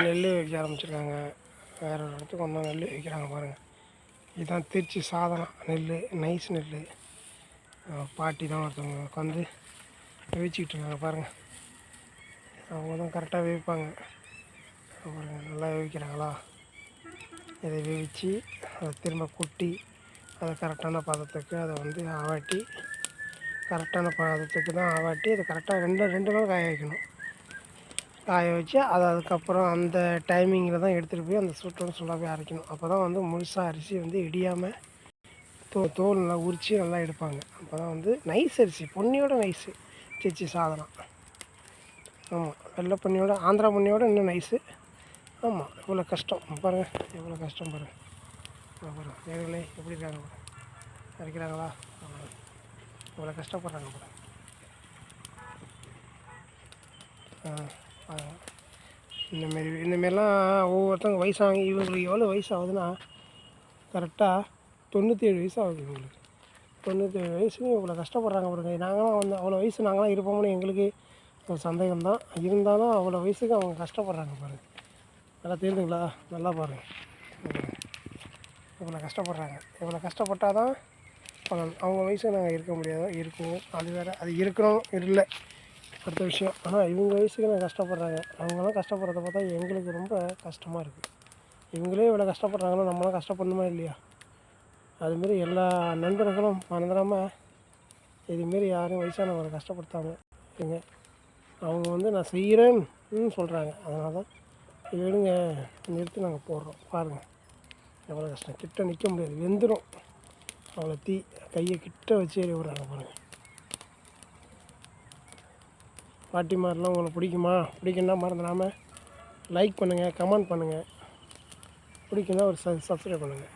நெல் வைக்க ஆரம்பிச்சிருக்காங்க. வேறு ஒரு இடத்துக்கு வந்தால் நெல் வைக்கிறாங்க பாருங்கள். இதுதான் திருச்சி சாதனம் நெல், நைஸ் நெல். பாட்டி தான் ஒருத்தவங்க உட்காந்து வேவிச்சிக்கிட்டு இருக்காங்க பாருங்கள். அவங்க தான் கரெக்டாக வேவிப்பாங்க பாருங்கள். நல்லா வேவிக்கிறாங்களா? இதை வேவிச்சு அதை திரும்ப கொட்டி அதை கரெக்டான பதத்துக்கு அதை வந்து ஆவாட்டி, கரெக்டான பதத்துக்கு தான் ஆவாட்டி அதை கரெக்டாக ரெண்டு நாள் காய வைக்கணும். காய வச்சு அதை அதுக்கப்புறம் அந்த டைமிங்கில் தான் எடுத்துகிட்டு போய் அந்த சுடாக போய் அரைக்கணும். அப்போ தான் வந்து முழுசாக அரிசி வந்து இடியாமல் தோல் நல்லா உரித்து நல்லா எடுப்பாங்க. அப்போ தான் வந்து நைஸ் அரிசி, பொன்னியோட நைஸு திருச்சி சாதனம். ஆமாம், வெள்ளை பொன்னியோட, ஆந்திரா பொன்னியோட இன்னும் நைஸு. ஆமாம், இவ்வளோ கஷ்டம் பாருங்கள், எவ்வளோ கஷ்டம் பாருங்கள். பாருங்கள் வேர்களே எப்படி இருக்காங்க பாருங்கள், அரைக்கிறாங்களா? இவ்வளோ கஷ்டப்படுறாங்க பாருங்கள். இந்தமாரிலாம் ஒவ்வொருத்தவங்க வயசாகி, இவங்களுக்கு எவ்வளோ வயசு ஆகுதுன்னா கரெக்டாக 97 வயசு ஆகுது இவங்களுக்கு. 97 வயசுக்கு இவ்வளோ கஷ்டப்படுறாங்க பாருங்க. நாங்களாம் வந்து அவ்வளோ வயசு நாங்களாம் இருப்போம்னு எங்களுக்கு ஒரு சந்தேகம் தான். இருந்தாலும் அவ்வளோ வயசுக்கு அவங்க கஷ்டப்படுறாங்க பாருங்கள். நல்லா தெரியுதுங்களா? நல்லா பாருங்கள், இவ்வளோ கஷ்டப்படுறாங்க. இவ்வளோ கஷ்டப்பட்டால் தான் அவங்க வயசுக்கு நாங்கள் இருக்க முடியாதோ இருக்குவோம். அது வேறு, அது இருக்கிறோம் இல்லை அடுத்த விஷயம். ஆனால் இவங்க வயசுக்கு நான் கஷ்டப்படுறாங்க. அவங்களாம் கஷ்டப்படுறத பார்த்தா எங்களுக்கு ரொம்ப கஷ்டமாக இருக்குது. இவங்களே இவ்வளோ கஷ்டப்படுறாங்கன்னா நம்மளாம் கஷ்டப்படணுமா இல்லையா? அதுமாரி எல்லா நண்பர்களும் மறந்துடாமல் இதுமாரி யாரும் வயசானவங்களை கஷ்டப்படுத்தாமல் இருங்க. அவங்க வந்து நான் செய்கிறேன்னு சொல்கிறாங்க. அதனால தான் எடுங்க நிறுத்தி நாங்கள் போடுறோம். பாருங்கள் எவ்வளோ கஷ்டம். கிட்ட நிற்க முடியாது, வெந்துடும். அவ்வளோ தீ, கையை கிட்ட வச்சு ஏறி விடுறாங்க பாருங்கள். பாட்டிமாரெலாம் உங்களுக்கு பிடிக்குமா? பிடிக்குன்னா மறந்துடாமல் லைக் பண்ணுங்கள், கமெண்ட் பண்ணுங்கள். பிடிக்குன்னா ஒரு சப்ஸ்கிரைப் பண்ணுங்கள்.